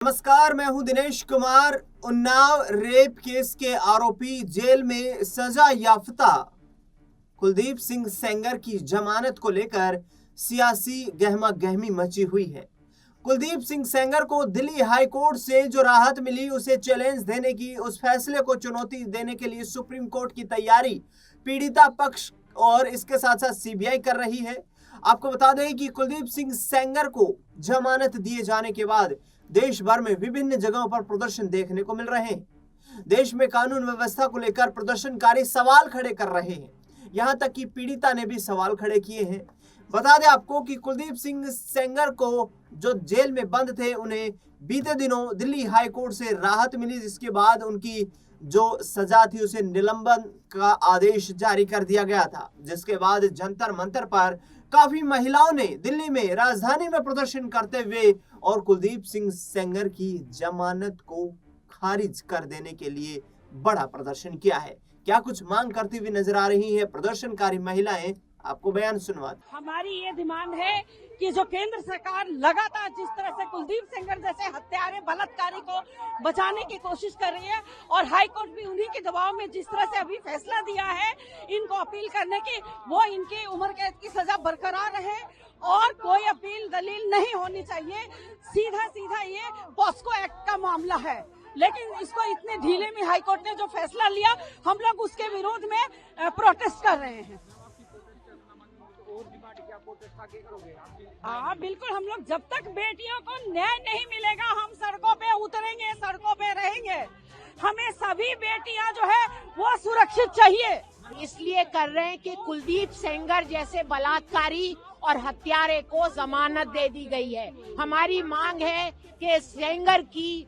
नमस्कार, मैं हूं दिनेश कुमार। उन्नाव रेप केस के आरोपी जेल में सजा याफ्ता कुलदीप सिंह सेंगर की जमानत को लेकर सियासी गहमा गहमी मची हुई है। कुलदीप सिंह सेंगर को दिल्ली हाई कोर्ट से जो राहत मिली, उसे चैलेंज देने की, उस फैसले को चुनौती देने के लिए सुप्रीम कोर्ट की तैयारी पीड़िता पक्ष और इसके साथ साथ सीबीआई कर रही है। आपको बता दें कि कुलदीप सिंह सेंगर को जमानत दिए जाने के बाद देश भर में विभिन्न जगहों पर प्रदर्शन देखने को मिल रहे हैं। देश में कानून व्यवस्था को लेकर प्रदर्शनकारी सवाल खड़े कर रहे हैं। यहां तक कि पीड़िता ने भी सवाल खड़े किए हैं। बता दें आपको कि कुलदीप सिंह सेंगर को जो जेल में बंद थे, उन्हें बीते दिनों दिल्ली हाई कोर्ट से राहत मिली, जिसके बाद उनकी जो सजा थी उसे निलंबन का आदेश जारी कर दिया गया था। जिसके बाद जंतर मंतर पर काफी महिलाओं ने दिल्ली में, राजधानी में प्रदर्शन करते हुए और कुलदीप सिंह सेंगर की जमानत को खारिज कर देने के लिए बड़ा प्रदर्शन किया है। क्या कुछ मांग करती हुई नजर आ रही है प्रदर्शनकारी महिलाएं, आपको बयान सुनवा। हमारी ये डिमांड है कि जो केंद्र सरकार लगातार जिस तरह से कुलदीप सेंगर जैसे हत्यारे बलात्कारी को बचाने की कोशिश कर रही है और हाई कोर्ट भी उन्हीं के दबाव में जिस तरह से अभी फैसला दिया है इनको अपील करने की, वो इनकी उम्र कैद की सजा बरकरार रहे और कोई अपील दलील नहीं होनी चाहिए। सीधा सीधा ये पॉस्को एक्ट का मामला है, लेकिन इसको इतने ढीले में हाई कोर्ट ने जो फैसला लिया, हम लोग उसके विरोध में प्रोटेस्ट कर रहे हैं। हाँ बिल्कुल, हम लोग जब तक बेटियों को न्याय नहीं मिलेगा हम सड़कों पे उतरेंगे, सड़कों पे रहेंगे। हमें सभी बेटियां जो है वो सुरक्षित चाहिए। इसलिए कर रहे हैं कि कुलदीप सेंगर जैसे बलात्कारी और हत्यारे को जमानत दे दी गई है। हमारी मांग है कि सेंगर की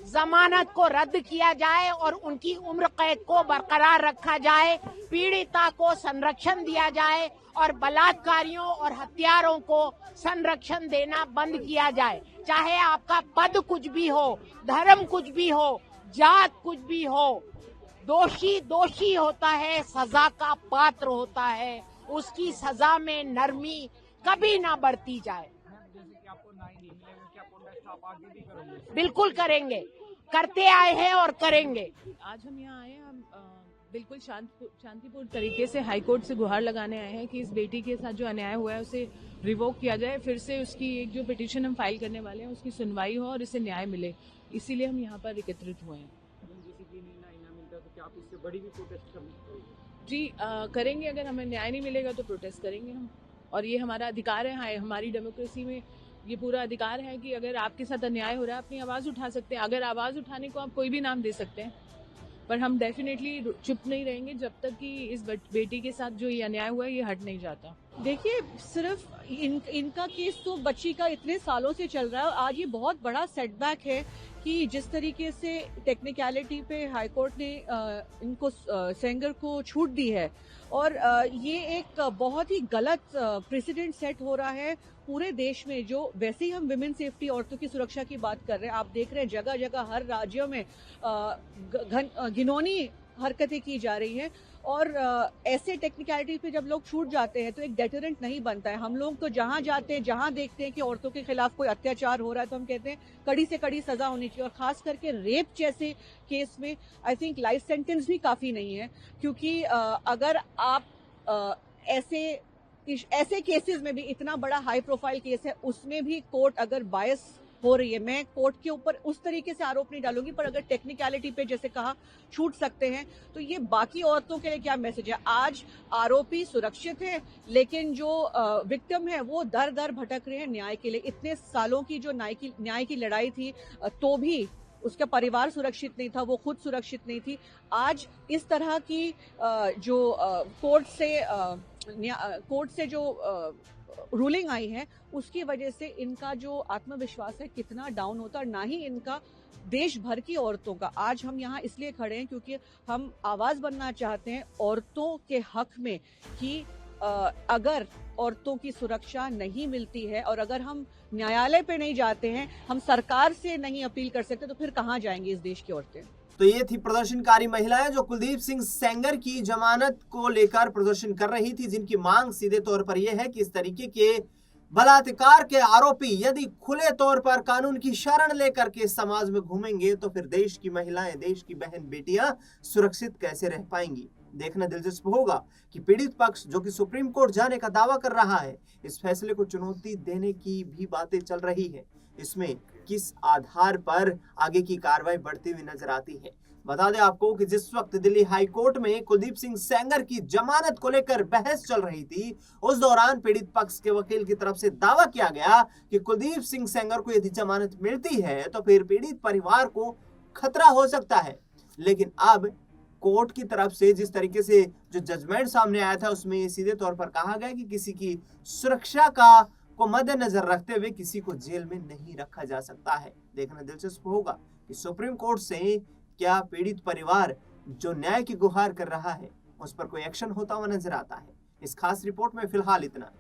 जमानत को रद्द किया जाए और उनकी उम्र कैद को बरकरार रखा जाए, पीड़िता को संरक्षण दिया जाए और बलात्कारियों और हत्यारों को संरक्षण देना बंद किया जाए। चाहे आपका पद कुछ भी हो, धर्म कुछ भी हो, जात कुछ भी हो, दोषी दोषी होता है, सजा का पात्र होता है, उसकी सजा में नरमी कभी ना बरती जाए। बिल्कुल करेंगे, करते आए हैं और करेंगे। आज हम यहाँ आए हैं, हम बिल्कुल शांतिपूर्ण तरीके से हाई कोर्ट से गुहार लगाने आए हैं कि इस बेटी के साथ जो अन्याय हुआ है उसे रिवोक किया जाए, फिर से उसकी एक जो पिटीशन हम फाइल करने वाले हैं उसकी सुनवाई हो और इसे न्याय मिले। इसीलिए हम यहाँ पर एकत्रित हुए हैं। जी करेंगे, अगर हमें न्याय नहीं मिलेगा तो प्रोटेस्ट करेंगे हम, और ये हमारा अधिकार है। हमारी डेमोक्रेसी में ये पूरा अधिकार है कि अगर आपके साथ अन्याय हो रहा है अपनी आवाज उठा सकते हैं। अगर आवाज उठाने को आप कोई भी नाम दे सकते हैं, पर हम डेफिनेटली चुप नहीं रहेंगे जब तक कि इस बेटी के साथ जो ये अन्याय हुआ है ये हट नहीं जाता। देखिए, सिर्फ इनका केस तो बच्ची का इतने सालों से चल रहा है। आज ये बहुत बड़ा सेटबैक है कि जिस तरीके से टेक्निकलिटी पे हाई कोर्ट ने इनको सेंगर को छूट दी है, और ये एक बहुत ही गलत प्रेसिडेंट सेट हो रहा है पूरे देश में। जो वैसे ही हम विमेन सेफ्टी, औरतों की सुरक्षा की बात कर रहे हैं, आप देख रहे हैं जगह जगह हर राज्यों में घिनौनी हरकतें की जा रही हैं, और ऐसे टेक्निकलिटी पे जब लोग छूट जाते हैं तो एक डेटरेंट नहीं बनता है। हम लोग तो जहां जाते हैं, जहां देखते हैं कि औरतों के खिलाफ कोई अत्याचार हो रहा है, तो हम कहते हैं कड़ी से कड़ी सजा होनी चाहिए। और खास करके रेप जैसे केस में आई थिंक लाइफ सेंटेंस भी काफी नहीं है, क्योंकि अगर आप ऐसे केसेस में भी, इतना बड़ा हाई प्रोफाइल केस है उसमें भी कोर्ट अगर बायस हो रही है, मैं कोर्ट के ऊपर उस तरीके से आरोप नहीं डालूंगी, पर अगर टेक्निकलिटी पे जैसे कहा छूट सकते हैं, तो ये बाकी औरतों के लिए क्या मैसेज है? आज आरोपी सुरक्षित है, लेकिन जो विक्टिम है वो दर दर भटक रहे हैं न्याय के लिए। इतने सालों की जो न्याय की लड़ाई थी, तो भी उसका परिवार सुरक्षित नहीं था, वो खुद सुरक्षित नहीं थी। आज इस तरह की जो कोर्ट से जो रूलिंग आई है, उसकी वजह से इनका जो आत्मविश्वास है कितना डाउन होता है, और ना ही इनका, देश भर की औरतों का। आज हम यहाँ इसलिए खड़े हैं क्योंकि हम आवाज बनना चाहते हैं औरतों के हक में कि अगर औरतों की सुरक्षा नहीं मिलती है और अगर हम न्यायालय पे नहीं जाते हैं, हम सरकार से नहीं अपील कर सकते, तो फिर कहाँ जाएंगी इस देश की औरतें? तो ये थी प्रदर्शनकारी महिलाएं जो कुलदीप सिंह सेंगर की जमानत को लेकर प्रदर्शन कर रही थी, जिनकी मांग सीधे तौर पर यह है कि इस तरीके के बलात्कार के आरोपी यदि खुले तौर पर कानून की शरण लेकर के समाज में घूमेंगे तो फिर देश की महिलाएं, देश की बहन बेटियां सुरक्षित कैसे रह पाएंगी। देखना दिलचस्प होगा कि पीड़ित पक्ष जो कि सुप्रीम कोर्ट जाने का दावा कर रहा है, इस फैसले को चुनौती देने की भी बातें चल रही है। इसमें किस आधार पर आगे की कार्रवाई बढ़ती हुई नजर आती है। बता दें आपको कि जिस वक्त दिल्ली हाई कोर्ट में कुलदीप सिंह सेंगर की जमानत को लेकर बहस चल रही थी, उस दौरान पीड़ित पक्ष के वकील की तरफ से दावा किया गया कि कुलदीप सिंह सेंगर को यदि जमानत मिलती है तो फिर पीड़ित परिवार को खतरा हो सकता है। लेकिन अब कोर्ट की तरफ से जिस तरीके से जो जजमेंट सामने आया था, उसमें ये सीधे तौर पर कहा गया कि किसी की सुरक्षा को मद्देनजर रखते हुए किसी को जेल में नहीं रखा जा सकता है। देखना दिलचस्प होगा कि सुप्रीम कोर्ट से क्या पीड़ित परिवार जो न्याय की गुहार कर रहा है, उस पर कोई एक्शन होता हुआ नजर आता है। इस खास रिपोर्ट में फिलहाल इतना।